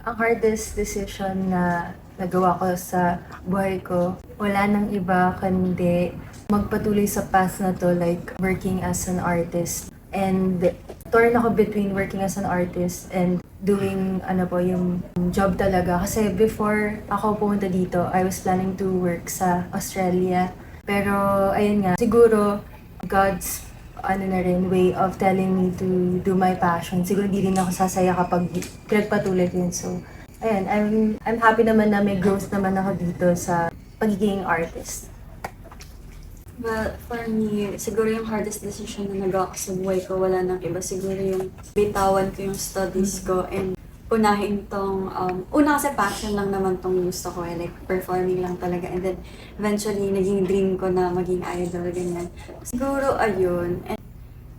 Ang hardest decision na nagawa ko sa buhay ko, wala nang iba kundi magpatuloy sa path na to, like working as an artist. And torn ako between working as an artist and doing yung job talaga. Kasi before ako pumunta dito, I was planning to work sa Australia. Pero ayun nga, siguro God's na rin, way of telling me to do my passion. Siguro hindi rin ako sasaya kapag pinagpatuloy ko yun. So, ayun, I'm happy naman na may growth naman ako dito sa pagiging artist. Well, for me, siguro yung hardest decision na nagawa ko sa buhay ko, wala nang iba. Siguro yung bitawan ko yung studies ko and unahin tong, una kasi passion lang naman tong gusto ko like performing lang talaga. And then, eventually, naging dream ko na maging idol, ganyan. Siguro, ayun. And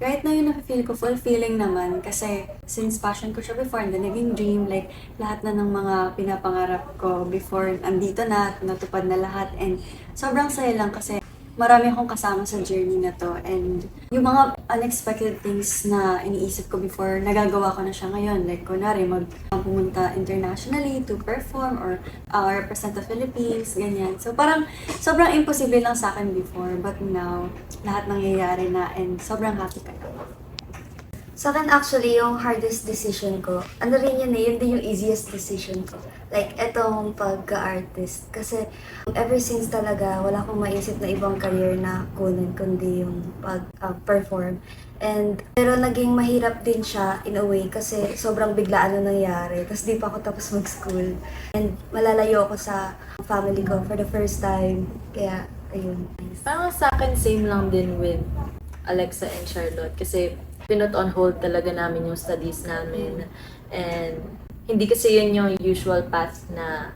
right now, yung na-feel ko, fulfilling naman. Kasi, since passion ko siya before, and then naging dream, like, lahat na ng mga pinapangarap ko before, andito na, natupad na lahat. And sobrang saya lang kasi marami akong kasama sa journey na to. And yung mga unexpected things na iniisip ko before, nagagawa ko na siya ngayon. Like, kunwari, pumunta internationally to perform or represent the Philippines, ganyan. So, parang sobrang imposible lang sa akin before. But now, lahat nangyayari na and sobrang happy ka na. Sa akin actually, yung hardest decision ko, ano rin yun yun din yung easiest decision ko. Like, etong pagka-artist. Kasi, ever since talaga, wala akong maisip na ibang career na kunin, kundi yung pag-perform. Pero naging mahirap din siya in a way kasi sobrang biglaan na nangyari. Tapos di pa ako tapos mag-school. And malalayo ako sa family ko for the first time. Kaya, ayun. Parang sa akin, same lang din with Alexa and Charlotte. Kasi pinut on hold talaga namin yung studies namin. And hindi kasi yun yung usual path na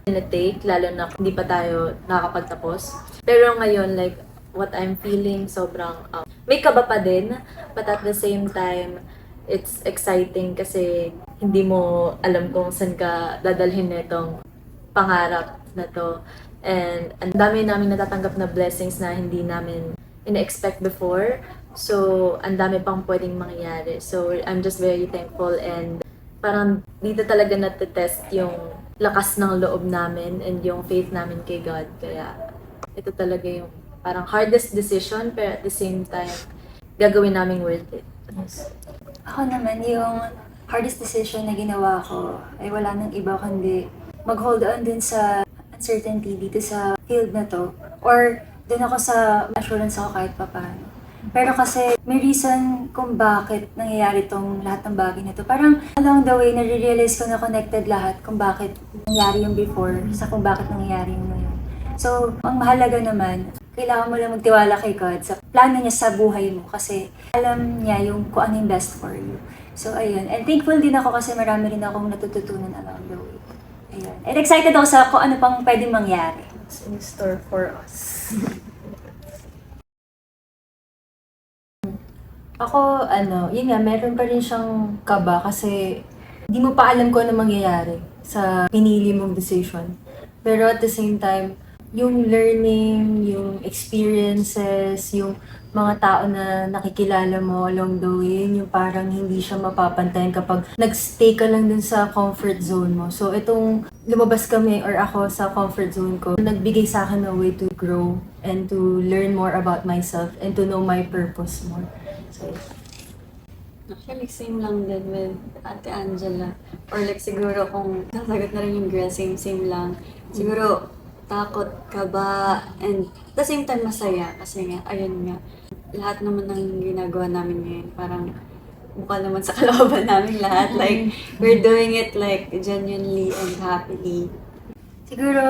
tinatake, lalo na hindi pa tayo nakakapagtapos. Pero ngayon, like, what I'm feeling, sobrang may kaba pa din. But at the same time, it's exciting kasi hindi mo alam kung saan ka dadalhin netong pangarap na to. And ang dami namin natatanggap na blessings na hindi namin ina-expect before. So, ang dami pang pwedeng mangyari. So, I'm just very thankful and parang dito talaga natetest yung lakas ng loob namin and yung faith namin kay God. Kaya, ito talaga yung parang hardest decision pero at the same time, gagawin namin worth it. Ako naman, yung hardest decision na ginawa ko ay wala nang iba kundi mag-hold on din sa uncertainty dito sa field na to. Or dun ako sa assurance ako kahit papaano. Pero kasi may reason kung bakit nangyayari tong lahat ng bagay na to. Parang along the way, nare-realize ko na connected lahat kung bakit nangyari yung before sa kung bakit nangyayari yung ngayon. So, ang mahalaga naman, kailangan mo lang magtiwala kay God sa plano niya sa buhay mo kasi alam niya yung kung ano yung best for you. So, ayun. And thankful din ako kasi marami rin akong natututunan along the way. Ayun. And excited ako sa kung ano pang pwedeng mangyari. What's in store for us? Ako, yun nga, meron pa rin siyang kaba kasi di mo pa alam kung ano mangyayari sa pinili mong decision. Pero at the same time, yung learning, yung experiences, yung mga tao na nakikilala mo along the way, yung parang hindi siya mapapantayan kapag nagstay ka lang dun sa comfort zone mo. So, itong lumabas kami or ako sa comfort zone ko, nagbigay sa akin a way to grow and to learn more about myself and to know my purpose more. So, Actually, same lang din with Ate Angela. Or like siguro kung nasagot na rin yung girl, same lang. Siguro takot, kaba, and at the same time masaya. Kasi nga, ayun nga, lahat naman ng ginagawa namin ngayon, parang mukha naman sa kalooban namin lahat. Like, we're doing it like genuinely and happily. siguro,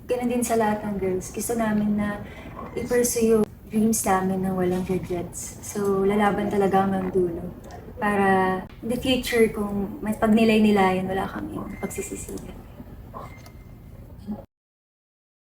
ganun din sa lahat ng girls. Gusto namin na i-pursue yung dreams namin na walang regrets. So, lalaban talaga hanggang dulo. Para in the future, kung may pag nilay-nilayan, wala kami pagsisisihan.